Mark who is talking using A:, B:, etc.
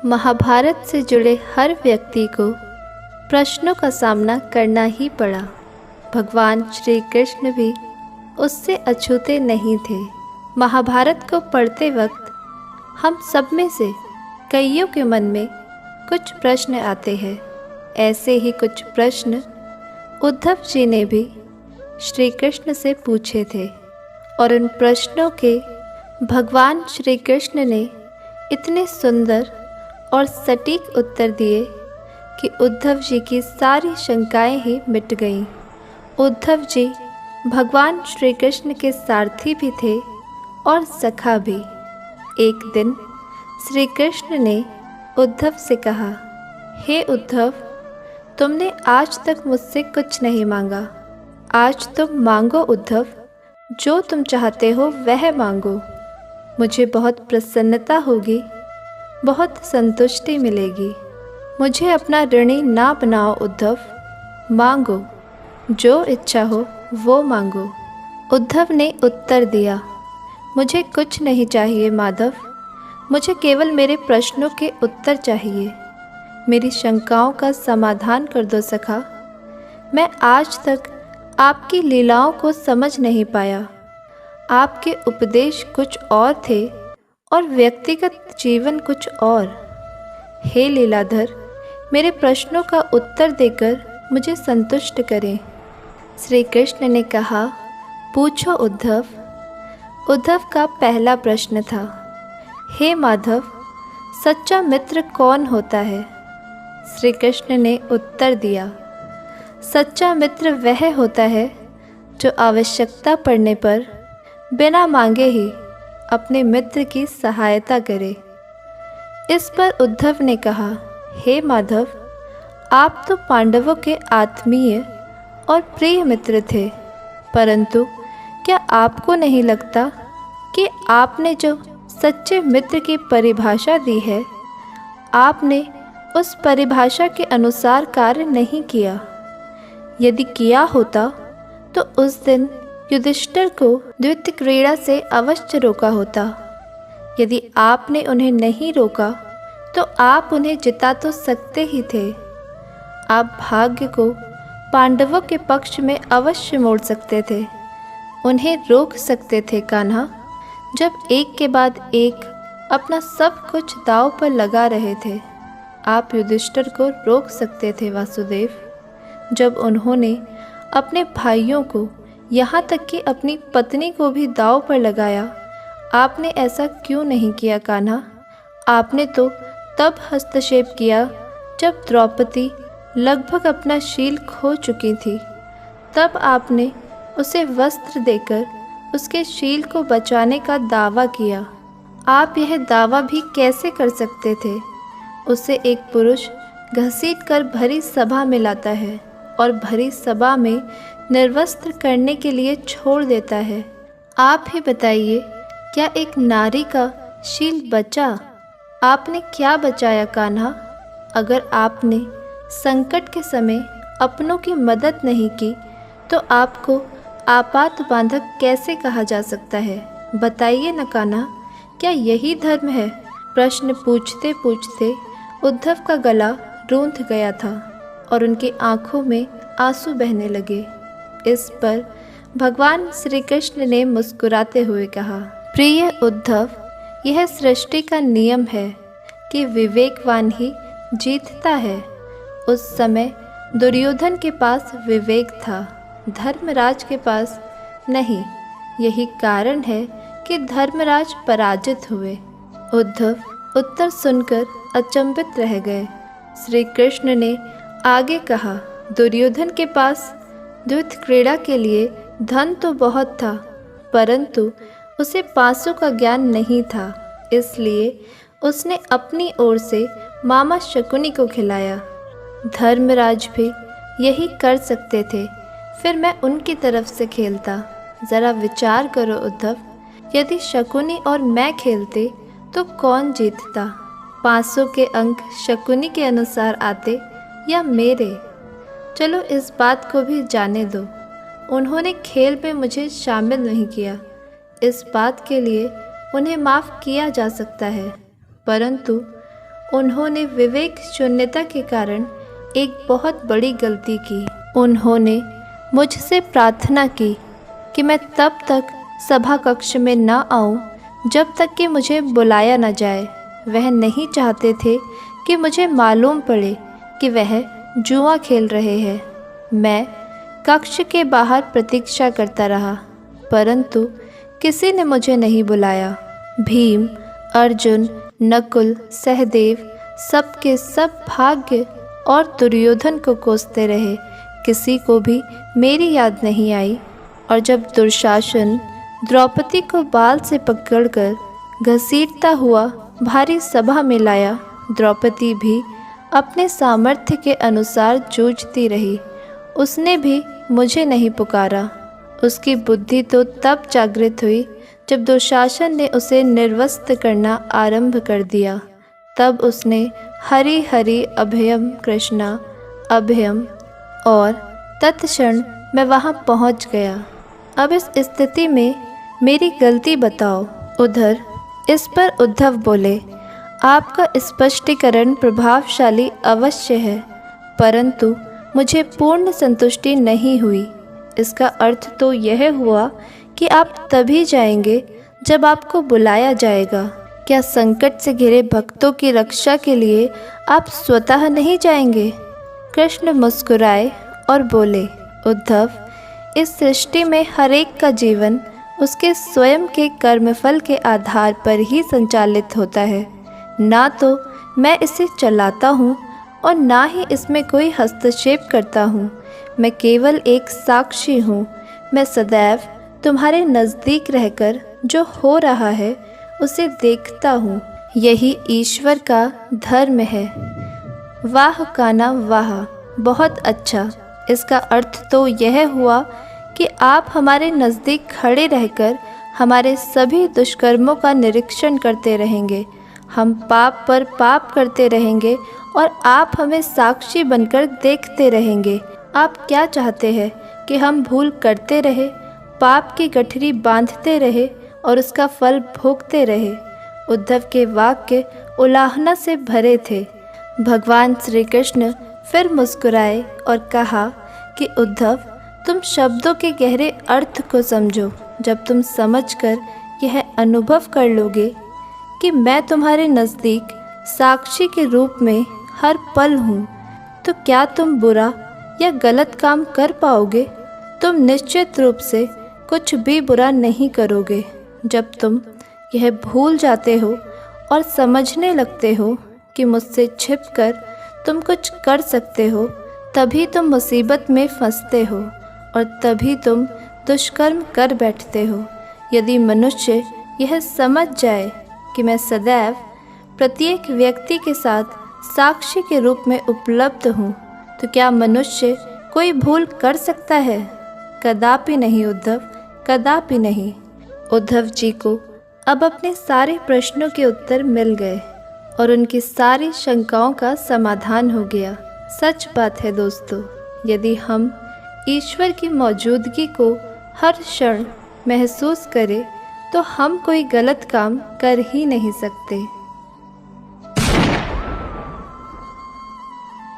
A: महाभारत से जुड़े हर व्यक्ति को प्रश्नों का सामना करना ही पड़ा। भगवान श्री कृष्ण भी उससे अछूते नहीं थे। महाभारत को पढ़ते वक्त हम सब में से कईयों के मन में कुछ प्रश्न आते हैं। ऐसे ही कुछ प्रश्न उद्धव जी ने भी श्री कृष्ण से पूछे थे और उन प्रश्नों के भगवान श्री कृष्ण ने इतने सुंदर और सटीक उत्तर दिए कि उद्धव जी की सारी शंकाएं ही मिट गईं। उद्धव जी भगवान श्री कृष्ण के सारथी भी थे और सखा भी। एक दिन श्री कृष्ण ने उद्धव से कहा, हे उद्धव, तुमने आज तक मुझसे कुछ नहीं मांगा। आज तुम मांगो उद्धव, जो तुम चाहते हो वह मांगो। मुझे बहुत प्रसन्नता होगी, बहुत संतुष्टि मिलेगी। मुझे अपना ऋणी ना बनाओ उद्धव, मांगो, जो इच्छा हो वो मांगो। उद्धव ने उत्तर दिया, मुझे कुछ नहीं चाहिए माधव, मुझे केवल मेरे प्रश्नों के उत्तर चाहिए। मेरी शंकाओं का समाधान कर दो सखा। मैं आज तक आपकी लीलाओं को समझ नहीं पाया। आपके उपदेश कुछ और थे और व्यक्तिगत जीवन कुछ और। हे लीलाधर, मेरे प्रश्नों का उत्तर देकर मुझे संतुष्ट करें। श्री कृष्ण ने कहा, पूछो उद्धव। उद्धव का पहला प्रश्न था, हे माधव, सच्चा मित्र कौन होता है? श्री कृष्ण ने उत्तर दिया, सच्चा मित्र वह होता है जो आवश्यकता पड़ने पर बिना मांगे ही अपने मित्र की सहायता करे। इस पर उद्धव ने कहा, हे माधव, आप तो पांडवों के आत्मीय और प्रिय मित्र थे, परंतु क्या आपको नहीं लगता कि आपने जो सच्चे मित्र की परिभाषा दी है, आपने उस परिभाषा के अनुसार कार्य नहीं किया? यदि किया होता तो उस दिन युधिष्ठिर को द्वैत क्रीड़ा से अवश्य रोका होता। यदि आपने उन्हें नहीं रोका तो आप उन्हें जिता तो सकते ही थे। आप भाग्य को पांडवों के पक्ष में अवश्य मोड़ सकते थे, उन्हें रोक सकते थे कान्हा, जब एक के बाद एक अपना सब कुछ दांव पर लगा रहे थे। आप युधिष्ठिर को रोक सकते थे वासुदेव, जब उन्होंने अपने भाइयों को, यहाँ तक कि अपनी पत्नी को भी दांव पर लगाया। आपने ऐसा क्यों नहीं किया कान्हा? आपने तो तब हस्तक्षेप किया जब द्रौपदी लगभग अपना शील खो चुकी थी। तब आपने उसे वस्त्र देकर उसके शील को बचाने का दावा किया। आप यह दावा भी कैसे कर सकते थे? उसे एक पुरुष घसीट कर भरी सभा में लाता है और भरी सभा में निर्वस्त्र करने के लिए छोड़ देता है। आप ही बताइए, क्या एक नारी का शील बचा? आपने क्या बचाया कान्हा? अगर आपने संकट के समय अपनों की मदद नहीं की तो आपको आपात बांधक कैसे कहा जा सकता है? बताइए न कान्हा, क्या यही धर्म है? प्रश्न पूछते पूछते उद्धव का गला रूंध गया था और उनकी आंखों में आंसू बहने लगे। इस पर भगवान श्री कृष्ण ने मुस्कुराते हुए कहा, प्रिय उद्धव, यह सृष्टि का नियम है कि विवेकवान ही जीतता है। उस समय दुर्योधन के पास विवेक था, धर्मराज के पास नहीं। यही कारण है कि धर्मराज पराजित हुए। उद्धव उत्तर सुनकर अचंभित रह गए। श्री कृष्ण ने आगे कहा, दुर्योधन के पास द्वैत क्रीड़ा के लिए धन तो बहुत था, परंतु उसे पासों का ज्ञान नहीं था, इसलिए उसने अपनी ओर से मामा शकुनी को खिलाया। धर्मराज भी यही कर सकते थे, फिर मैं उनकी तरफ से खेलता। ज़रा विचार करो उद्धव, यदि शकुनी और मैं खेलते तो कौन जीतता? 500 के अंक शकुनी के अनुसार आते या मेरे? चलो इस बात को भी जाने दो, उन्होंने खेल में मुझे शामिल नहीं किया। इस बात के लिए उन्हें माफ़ किया जा सकता है, परंतु उन्होंने विवेक शून्यता के कारण एक बहुत बड़ी गलती की। उन्होंने मुझसे प्रार्थना की कि मैं तब तक सभा कक्ष में न आऊं जब तक कि मुझे बुलाया न जाए। वह नहीं चाहते थे कि मुझे मालूम पड़े कि वह जुआ खेल रहे हैं। मैं कक्ष के बाहर प्रतीक्षा करता रहा, परंतु किसी ने मुझे नहीं बुलाया। भीम, अर्जुन, नकुल, सहदेव सबके सब भाग्य और दुर्योधन को कोसते रहे, किसी को भी मेरी याद नहीं आई। और जब दुशासन द्रौपदी को बाल से पकड़कर घसीटता हुआ भारी सभा में लाया, द्रौपदी भी अपने सामर्थ्य के अनुसार जूझती रही। उसने भी मुझे नहीं पुकारा। उसकी बुद्धि तो तब जागृत हुई जब दुशासन ने उसे निर्वस्त्र करना आरंभ कर दिया। तब उसने हरि हरि अभयम कृष्णा अभयम, और तत्क्षण मैं वहाँ पहुँच गया। अब इस स्थिति में मेरी गलती बताओ। उधर इस पर उद्धव बोले, आपका स्पष्टीकरण प्रभावशाली अवश्य है, परंतु मुझे पूर्ण संतुष्टि नहीं हुई। इसका अर्थ तो यह हुआ कि आप तभी जाएंगे जब आपको बुलाया जाएगा। क्या संकट से घिरे भक्तों की रक्षा के लिए आप स्वतः नहीं जाएंगे? कृष्ण मुस्कुराए और बोले, उद्धव, इस सृष्टि में हर एक का जीवन उसके स्वयं के कर्मफल के आधार पर ही संचालित होता है। ना तो मैं इसे चलाता हूँ और ना ही इसमें कोई हस्तक्षेप करता हूँ। मैं केवल एक साक्षी हूँ। मैं सदैव तुम्हारे नज़दीक रहकर जो हो रहा है उसे देखता हूँ। यही ईश्वर का धर्म है। वाह कान्हा वाह, बहुत अच्छा। इसका अर्थ तो यह हुआ कि आप हमारे नज़दीक खड़े रहकर हमारे सभी दुष्कर्मों का निरीक्षण करते रहेंगे। हम पाप पर पाप करते रहेंगे और आप हमें साक्षी बनकर देखते रहेंगे। आप क्या चाहते हैं कि हम भूल करते रहे, पाप की गठरी बांधते रहे और उसका फल भोगते रहे? उद्धव के वाक्य उलाहना से भरे थे। भगवान श्री कृष्ण फिर मुस्कुराए और कहा कि उद्धव, तुम शब्दों के गहरे अर्थ को समझो। जब तुम समझकर यह अनुभव कर लोगे कि मैं तुम्हारे नज़दीक साक्षी के रूप में हर पल हूँ, तो क्या तुम बुरा या गलत काम कर पाओगे? तुम निश्चित रूप से कुछ भी बुरा नहीं करोगे। जब तुम यह भूल जाते हो और समझने लगते हो कि मुझसे छिपकर तुम कुछ कर सकते हो, तभी तुम मुसीबत में फंसते हो और तभी तुम दुष्कर्म कर बैठते हो। यदि मनुष्य यह समझ जाए कि मैं सदैव प्रत्येक व्यक्ति के साथ साक्षी के रूप में उपलब्ध हूँ, तो क्या मनुष्य कोई भूल कर सकता है? कदापि नहीं उद्धव, कदापि नहीं। उद्धव जी को अब अपने सारे प्रश्नों के उत्तर मिल गए और उनकी सारी शंकाओं का समाधान हो गया। सच बात है दोस्तों, यदि हम ईश्वर की मौजूदगी को हर क्षण महसूस करें तो हम कोई गलत काम कर ही नहीं सकते।